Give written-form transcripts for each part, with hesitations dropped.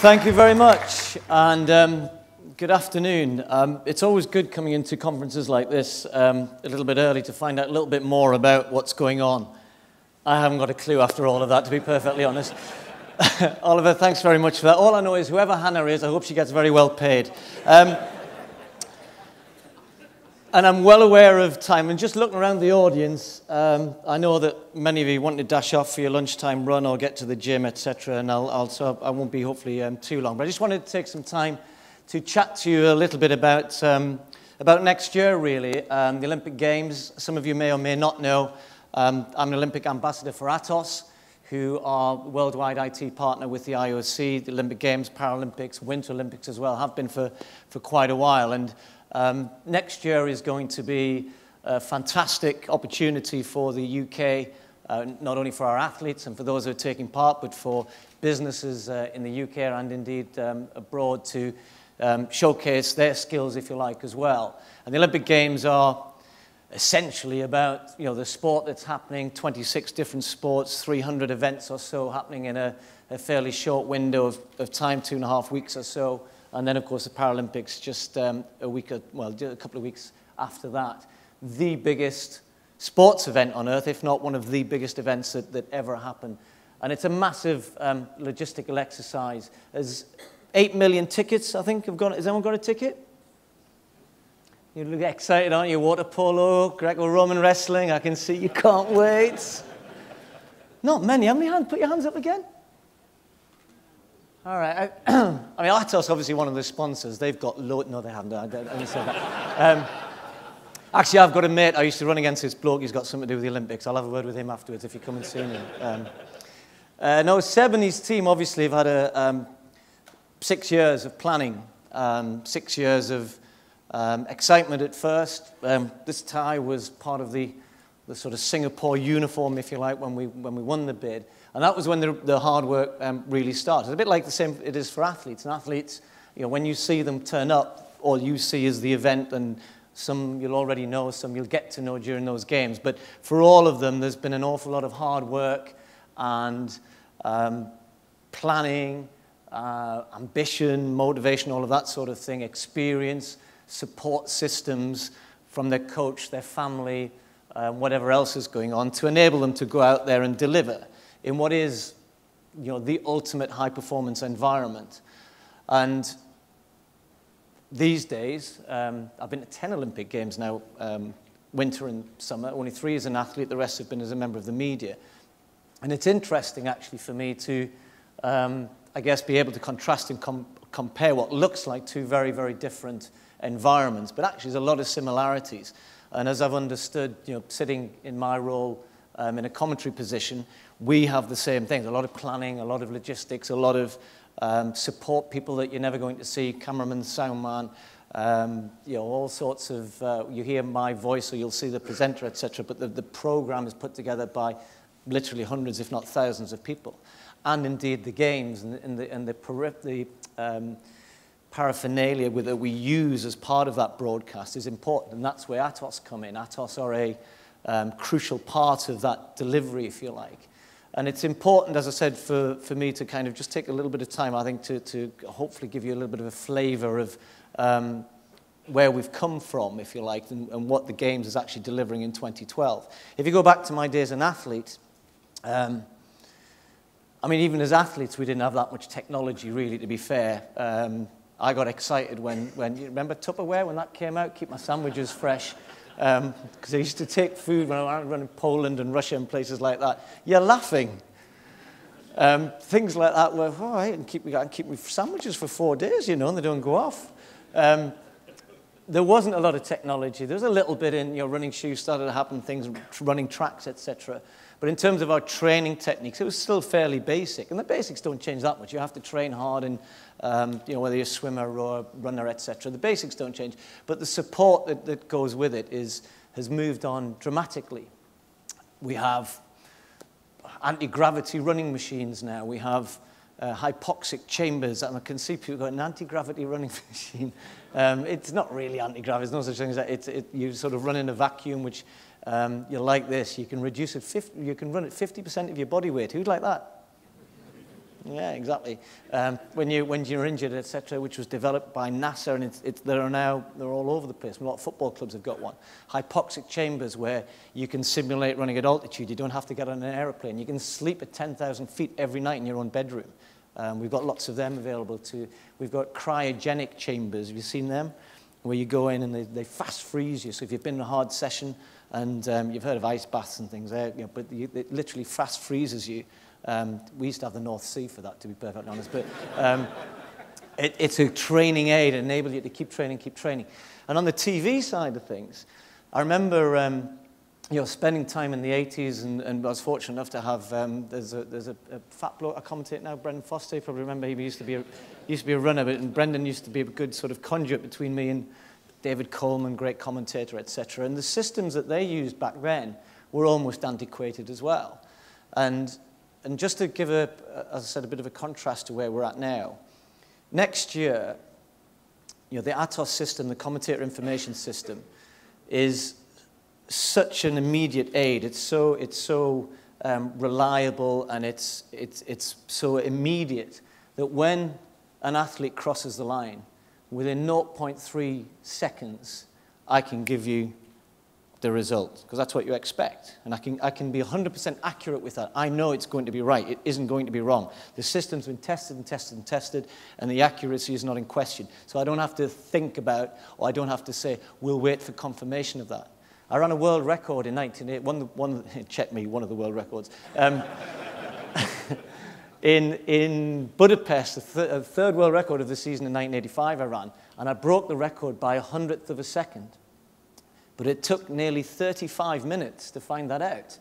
Thank you very much, and good afternoon. It's always good coming into conferences like this a little bit early to find out a little bit more about what's going on. I haven't got a clue after all of that, to be perfectly honest. Oliver, thanks very much for that. All I know is whoever Hannah is, I hope she gets very well paid. And I'm well aware of time, and just looking around the audience, I know that many of you want to dash off for your lunchtime run or get to the gym, etc., and so I won't be hopefully too long. But I just wanted to take some time to chat to you a little bit about next year, really, the Olympic Games. Some of you may or may not know, I'm an Olympic ambassador for Atos, who are worldwide IT partner with the IOC, the Olympic Games, Paralympics, Winter Olympics as well, have been for quite a while. And next year is going to be a fantastic opportunity for the UK, not only for our athletes and for those who are taking part, but for businesses in the UK and indeed abroad to showcase their skills, if you like, as well. And the Olympic Games are essentially about, the sport that's happening, 26 different sports, 300 events or so happening in a fairly short window of time, 2.5 weeks or so. And then, of course, the Paralympics just a couple of weeks after that. The biggest sports event on Earth, if not one of the biggest events that ever happened. And it's a massive logistical exercise. There's 8 million tickets, I think, have gone. Has anyone got a ticket? You look excited, aren't you? Water polo, Greco-Roman wrestling. I can see you can't wait. Not many. How many hands? Put your hands up again. All right. I mean, Atos, obviously one of the sponsors. They've got loads. No, they haven't. I didn't say that. Actually, I've got a mate. I used to run against this bloke. He's got something to do with the Olympics. I'll have a word with him afterwards if you come and see me. No, Seb and his team obviously have had 6 years of planning, 6 years of excitement at first. This tie was part of the sort of Singapore uniform, if you like, when we won the bid. And that was when the hard work really started. It's a bit like the same it is for athletes. And athletes, when you see them turn up, all you see is the event, and some you'll already know, some you'll get to know during those games. But for all of them, there's been an awful lot of hard work and planning, ambition, motivation, all of that sort of thing, experience, support systems from their coach, their family, whatever else is going on, to enable them to go out there and deliver in what is, the ultimate high-performance environment. And these days, I've been to 10 Olympic Games now, winter and summer, only 3 as an athlete, the rest have been as a member of the media. And it's interesting, actually, for me to, I guess, be able to contrast and compare what looks like 2 very, very different environments, but actually there's a lot of similarities. And as I've understood, sitting in my role in a commentary position, we have the same things, a lot of planning, a lot of logistics, a lot of support people that you're never going to see, cameraman, sound man, all sorts of, you hear my voice or you'll see the presenter, etc. But the program is put together by literally hundreds, if not thousands of people. And indeed the games and the paraphernalia that we use as part of that broadcast is important, and that's where Atos come in. Atos are a crucial part of that delivery, if you like. And it's important, as I said, for me to kind of just take a little bit of time, I think, to hopefully give you a little bit of a flavour of where we've come from, if you like, and what the Games is actually delivering in 2012. If you go back to my days as an athlete, I mean, even as athletes, we didn't have that much technology, really, to be fair. I got excited when you remember Tupperware, when that came out, keep my sandwiches fresh. Because I used to take food when I was running Poland and Russia and places like that. You're laughing. Things like that were, all right, and keep me sandwiches for 4 days, and they don't go off. There wasn't a lot of technology. There was a little bit in, running shoes started to happen, things, running tracks, etc. But in terms of our training techniques, it was still fairly basic. And the basics don't change that much. You have to train hard in, whether you're a swimmer, rower, runner, etc. The basics don't change. But the support that goes with it has moved on dramatically. We have anti-gravity running machines now. We have hypoxic chambers. And I can see people got an anti-gravity running machine. It's not really anti-gravity. There's no such thing as that. You sort of run in a vacuum, which you're like this. You can reduce it. You can run at 50% of your body weight. Who'd like that? Yeah, exactly. When you're injured, etc., which was developed by NASA, and they're all over the place. A lot of football clubs have got one. Hypoxic chambers where you can simulate running at altitude. You don't have to get on an aeroplane. You can sleep at 10,000 feet every night in your own bedroom. We've got lots of them available too. We've got cryogenic chambers. Have you seen them? Where you go in and they fast freeze you. So if you've been in a hard session and you've heard of ice baths and things, but it literally fast freezes you. We used to have the North Sea for that, to be perfectly honest. But it's a training aid, it enables you to keep training. And on the TV side of things, I remember spending time in the 80s, and I was fortunate enough to have, there's a fat bloke, I commentate now, Brendan Foster, you probably remember, he used to be a runner, and Brendan used to be a good sort of conduit between me and David Coleman, great commentator, etc. And the systems that they used back then were almost antiquated as well. And just to give, as I said, a bit of a contrast to where we're at now, next year, the ATOS system, the commentator information system, is such an immediate aid. It's so reliable, and it's so immediate that when an athlete crosses the line, within 0.3 seconds, I can give you the result, because that's what you expect. And I can be 100% accurate with that. I know it's going to be right. It isn't going to be wrong. The system's been tested and tested and tested, and the accuracy is not in question. So I don't have to think about, or I don't have to say, we'll wait for confirmation of that. I ran a world record in 1980, check me, one of the world records. In Budapest, the third world record of the season in 1985 I ran, and I broke the record by 100th of a second. But it took nearly 35 minutes to find that out.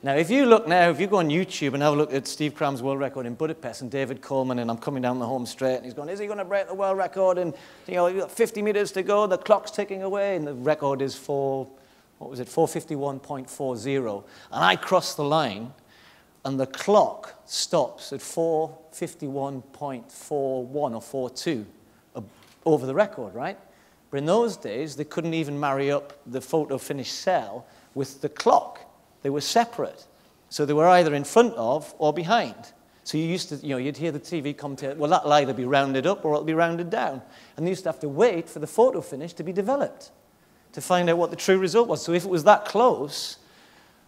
Now, if you go on YouTube and have a look at Steve Cram's world record in Budapest and David Coleman, and I'm coming down the home straight, and he's going, is he going to break the world record? And, you've got 50 meters to go, the clock's ticking away, and the record is 451.40. And I cross the line, and the clock stops at 451.41 or 42 over the record, right? But in those days, they couldn't even marry up the photo finish cell with the clock. They were separate. So they were either in front of or behind. So you used to, you'd hear the TV commentator, well, that'll either be rounded up or it'll be rounded down. And they used to have to wait for the photo finish to be developed to find out what the true result was. So if it was that close,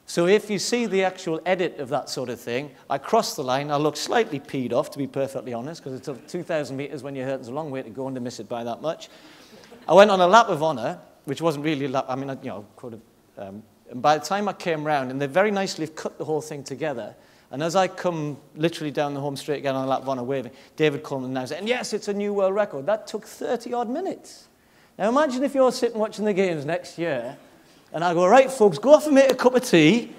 so if you see the actual edit of that sort of thing, I crossed the line, I looked slightly peed off, to be perfectly honest, because it took 2,000 meters when you're hurt, it's a long way to go and to miss it by that much. I went on a lap of honour, which wasn't really a lap, could have, and by the time I came round, and they very nicely have cut the whole thing together, and as I come literally down the home straight again on a lap of honour waving, David Coleman now said, and yes, it's a new world record. That took 30-odd minutes. Now imagine if you're sitting watching the games next year, and I go, right, folks, go off and make a cup of tea,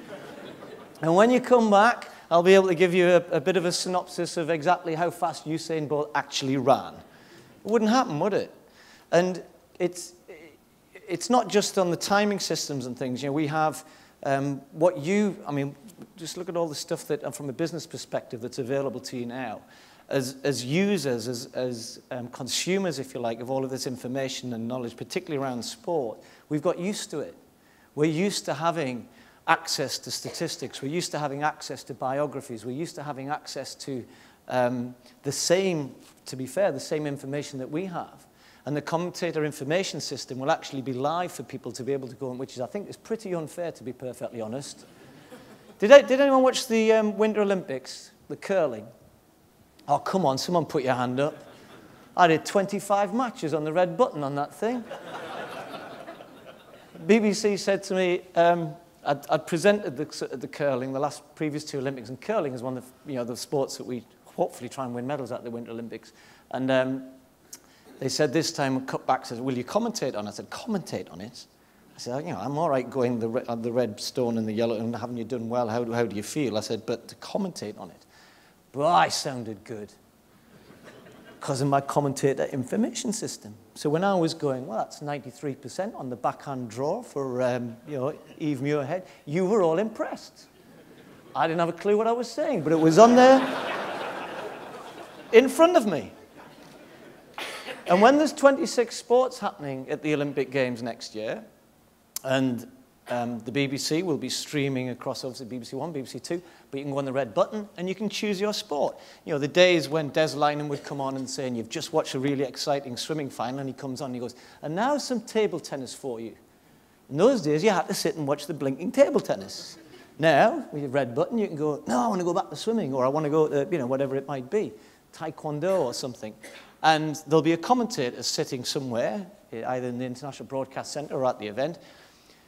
and when you come back, I'll be able to give you a bit of a synopsis of exactly how fast Usain Bolt actually ran. It wouldn't happen, would it? And it's not just on the timing systems and things. We have just look at all the stuff that, from a business perspective, that's available to you now. As users, as consumers, if you like, of all of this information and knowledge, particularly around sport, we've got used to it. We're used to having access to statistics. We're used to having access to biographies. We're used to having access to the same information that we have. And the commentator information system will actually be live for people to be able to go on, which I think is pretty unfair, to be perfectly honest. Did anyone watch the Winter Olympics, the curling? Oh, come on, someone put your hand up. I did 25 matches on the red button on that thing. BBC said to me, I'd presented the curling, the previous two Olympics, and curling is one of the sports that we hopefully try and win medals at the Winter Olympics. And they said this time, cut back, said, will you commentate on it? I said, commentate on it? I said, I'm all right going the red stone and the yellow, and haven't you done well? How do you feel? I said, but to commentate on it. But I sounded good because of my commentator information system. So when I was going, well, that's 93% on the backhand draw for, Eve Muirhead, you were all impressed. I didn't have a clue what I was saying, but it was on there in front of me. And when there's 26 sports happening at the Olympic Games next year, and The BBC will be streaming across, obviously, BBC One, BBC Two, but you can go on the red button and you can choose your sport. You know, the days when Des Lynam would come on and say, and you've just watched a really exciting swimming final, and he comes on and he goes, and now some table tennis for you. In those days, you had to sit and watch the blinking table tennis. Now, with your red button, you can go, no, I want to go back to swimming, or I want to go to, you know, whatever it might be, taekwondo or something. And there'll be a commentator sitting somewhere, either in the International Broadcast Centre or at the event,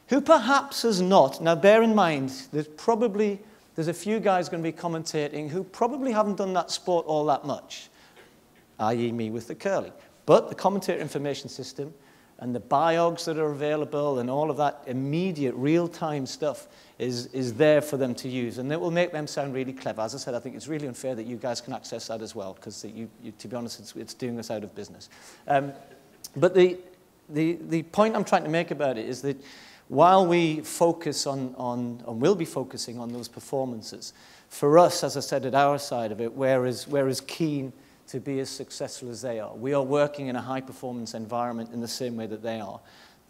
who perhaps has not, now bear in mind, there's a few guys going to be commentating who probably haven't done that sport all that much, i.e. me with the curling. But the commentator information system and the biogs that are available and all of that immediate real-time stuff is there for them to use. And it will make them sound really clever. As I said, I think it's really unfair that you guys can access that as well, because to be honest, it's doing us out of business. But the point I'm trying to make about it is that while we focus on and will be focusing on those performances, for us, as I said, at our side of it, we're as keen to be as successful as they are. We are working in a high-performance environment in the same way that they are.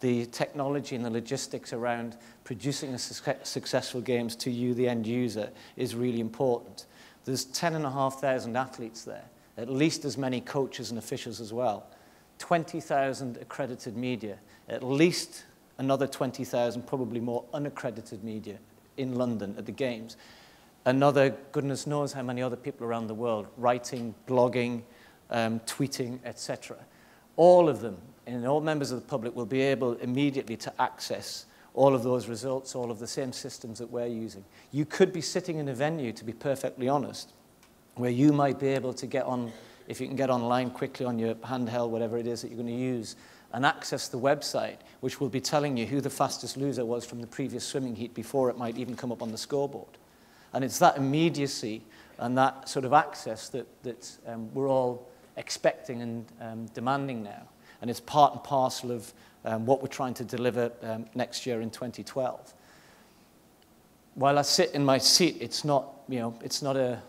The technology and the logistics around producing successful games to you, the end user, is really important. There's 10,500 athletes there, at least as many coaches and officials as well, 20,000 accredited media, at least another 20,000, probably more, unaccredited media in London at the Games. Another, goodness knows how many other people around the world, writing, blogging, tweeting, etc. All of them, and all members of the public, will be able immediately to access all of those results, all of the same systems that we're using. You could be sitting in a venue, to be perfectly honest, where you might be able to get on, if you can get online quickly on your handheld, whatever it is that you're going to use, and access the website, which will be telling you who the fastest loser was from the previous swimming heat before it might even come up on the scoreboard. And it's that immediacy and that sort of access that we're all expecting and demanding now. And it's part and parcel of what we're trying to deliver next year in 2012. While I sit in my seat, it's not, you know, it's not a,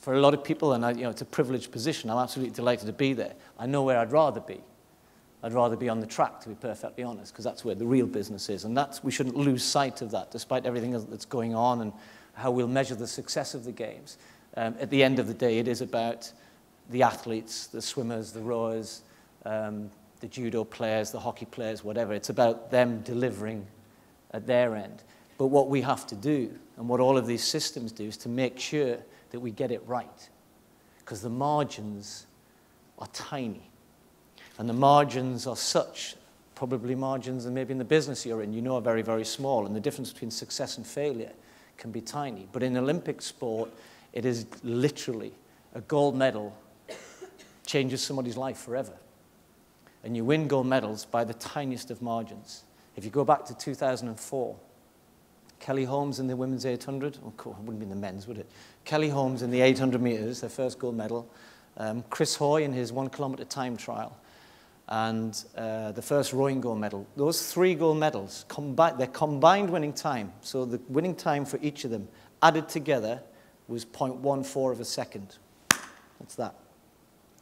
for a lot of people, and you know, it's a privileged position. I'm absolutely delighted to be there. I know where I'd rather be. I'd rather be on the track, to be perfectly honest, because that's where the real business is. And we shouldn't lose sight of that, despite everything that's going on and how we'll measure the success of the Games. At the end of the day, it is about the athletes, the swimmers, the rowers, the judo players, the hockey players, whatever. It's about them delivering at their end. But what we have to do, and what all of these systems do, is to make sure that we get it right. Because the margins are tiny. And the margins are such, probably margins, and maybe in the business you're in, you know, are very, very small. And the difference between success and failure can be tiny. But in Olympic sport, it is literally a gold medal changes somebody's life forever. And you win gold medals by the tiniest of margins. If you go back to 2004, Kelly Holmes in the women's 800, oh, cool, it wouldn't be in the men's, would it? Kelly Holmes in the 800 meters, their first gold medal. Chris Hoy in his 1 kilometer time trial. And the first rowing gold medal. Those 3 gold medals, their combined winning time, so the winning time for each of them added together was 0.14 of a second. That's that.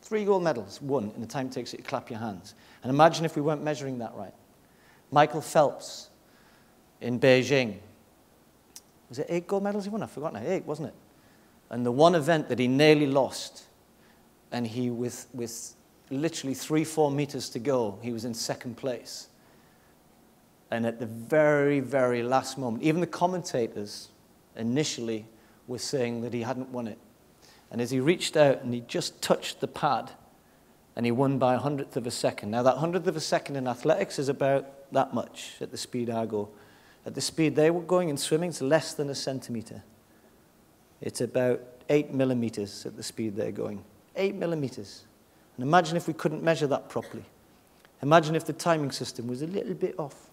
3 gold medals won in the time it takes you to clap your hands. And imagine if we weren't measuring that right. Michael Phelps in Beijing. Was it 8 gold medals he won? I've forgotten. 8, wasn't it? And the one event that he nearly lost, and he, with literally 3-4 meters to go, he was in second place. And at the very, very last moment, even the commentators initially were saying that he hadn't won it. And as he reached out and he just touched the pad, and he won by 100th of a second. Now that 100th of a second in athletics is about that much at the speed I go. At the speed they were going in swimming, it's less than a centimeter. It's about 8 millimeters at the speed they're going. 8 millimeters. And imagine if we couldn't measure that properly. Imagine if the timing system was a little bit off.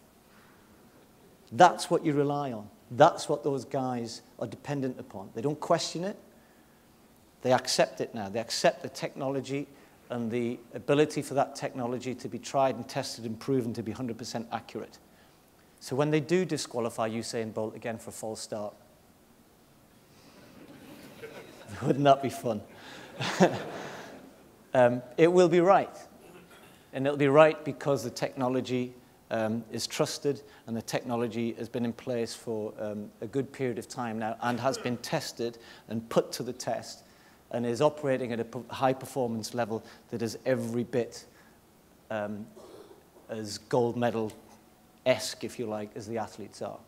That's what you rely on. That's what those guys are dependent upon. They don't question it. They accept it now. They accept the technology and the ability for that technology to be tried and tested and proven to be 100% accurate. So when they do disqualify Usain Bolt again for a false start, wouldn't that be fun? It will be right. And it'll be right because the technology is trusted, and the technology has been in place for a good period of time now and has been tested and put to the test and is operating at a high performance level that is every bit as gold medal-esque, if you like, as the athletes are.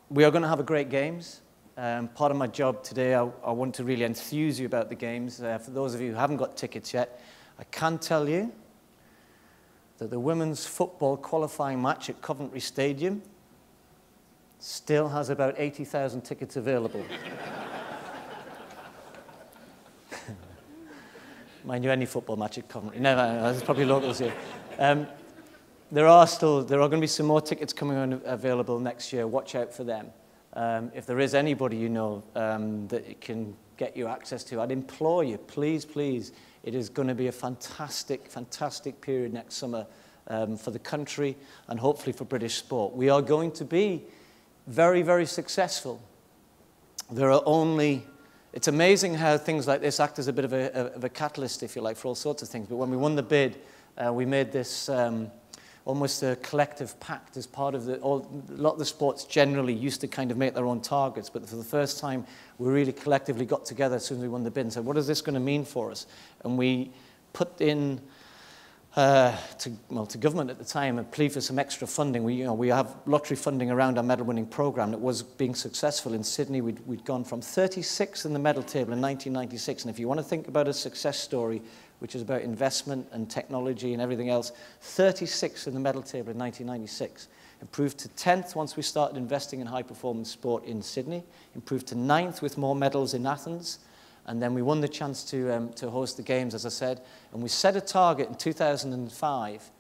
We are going to have a great games. Part of my job today, I want to really enthuse you about the games. For those of you who haven't got tickets yet, I can tell you that the women's football qualifying match at Coventry Stadium still has about 80,000 tickets available. Mind you, any football match at Coventry. No, there's probably locals here. There are going to be some more tickets coming on available next year. Watch out for them. If there is anybody you know that it can get you access to, I'd implore you, please, please. It is going to be a fantastic, fantastic period next summer for the country and hopefully for British sport. We are going to be very, very successful. There are only... It's amazing how things like this act as a bit of a catalyst, if you like, for all sorts of things. But when we won the bid, we made this almost a collective pact as part of the... a lot of the sports generally used to kind of make their own targets, but for the first time, we really collectively got together as soon as we won the bid and said, what is this going to mean for us? And we put in to government at the time a plea for some extra funding. We have lottery funding around our medal-winning program that was being successful in Sydney. We'd gone from 36th in the medal table in 1996, and if you want to think about a success story, which is about investment and technology and everything else, 36th in the medal table in 1996. Improved to 10th once we started investing in high-performance sport in Sydney. Improved to 9th with more medals in Athens. And then we won the chance to host the games, as I said. And we set a target in 2005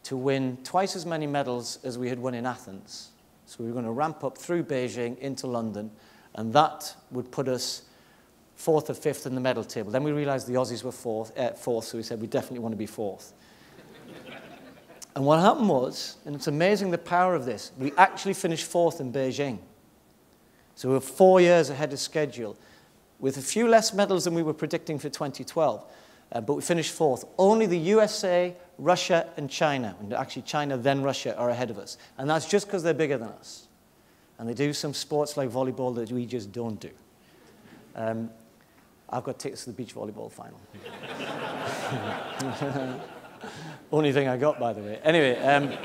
to win twice as many medals as we had won in Athens. So we were going to ramp up through Beijing into London, and that would put us 4th or 5th in the medal table. Then we realized the Aussies were fourth, so we said we definitely want to be 4th. And what happened was, and it's amazing the power of this, we actually finished 4th in Beijing. So we were 4 years ahead of schedule, with a few less medals than we were predicting for 2012. But we finished 4th. Only the USA, Russia, and China, and actually China, then Russia, are ahead of us. And that's just because they're bigger than us. And they do some sports like volleyball that we just don't do. I've got tickets to the beach volleyball final. Only thing I got, by the way. Anyway,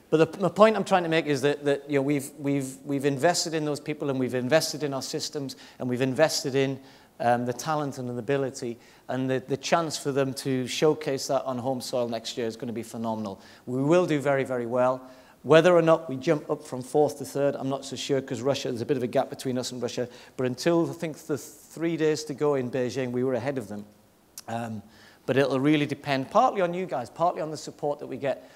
but the point I'm trying to make is that we've invested in those people, and we've invested in our systems, and we've invested in the talent and the ability, and the chance for them to showcase that on home soil next year is going to be phenomenal. We will do very, very well. Whether or not we jump up from 4th to 3rd, I'm not so sure, because Russia, there's a bit of a gap between us and Russia. But until, I think, the 3 days to go in Beijing, we were ahead of them. But it'll really depend partly on you guys, partly on the support that we get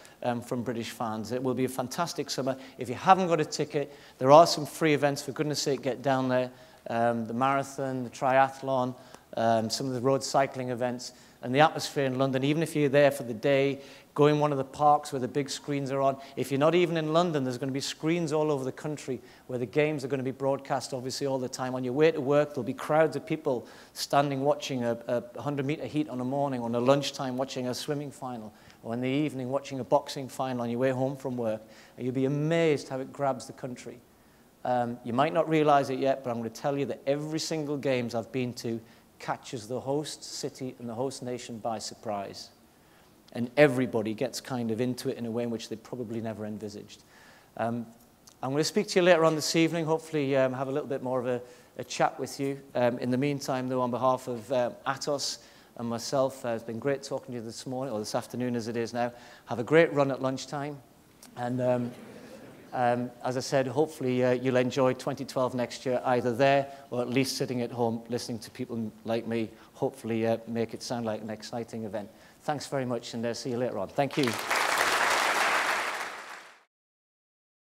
from British fans. It will be a fantastic summer. If you haven't got a ticket, there are some free events. For goodness sake, get down there. The marathon, the triathlon, some of the road cycling events, and the atmosphere in London. Even if you're there for the day, go in one of the parks where the big screens are on. If you're not even in London, there's going to be screens all over the country where the games are going to be broadcast, obviously, all the time. On your way to work, there'll be crowds of people standing watching a 100-meter heat on a morning, on a lunchtime watching a swimming final, or in the evening watching a boxing final on your way home from work. And you'll be amazed how it grabs the country. You might not realize it yet, but I'm going to tell you that every single games I've been to catches the host city and the host nation by surprise. And everybody gets kind of into it in a way in which they probably never envisaged. I'm going to speak to you later on this evening, hopefully have a little bit more of a chat with you. In the meantime, though, on behalf of Atos and myself, it's been great talking to you this morning, or this afternoon as it is now. Have a great run at lunchtime. And as I said, hopefully you'll enjoy 2012 next year, either there or at least sitting at home listening to people like me, hopefully make it sound like an exciting event. Thanks very much, and see you later on. Thank you.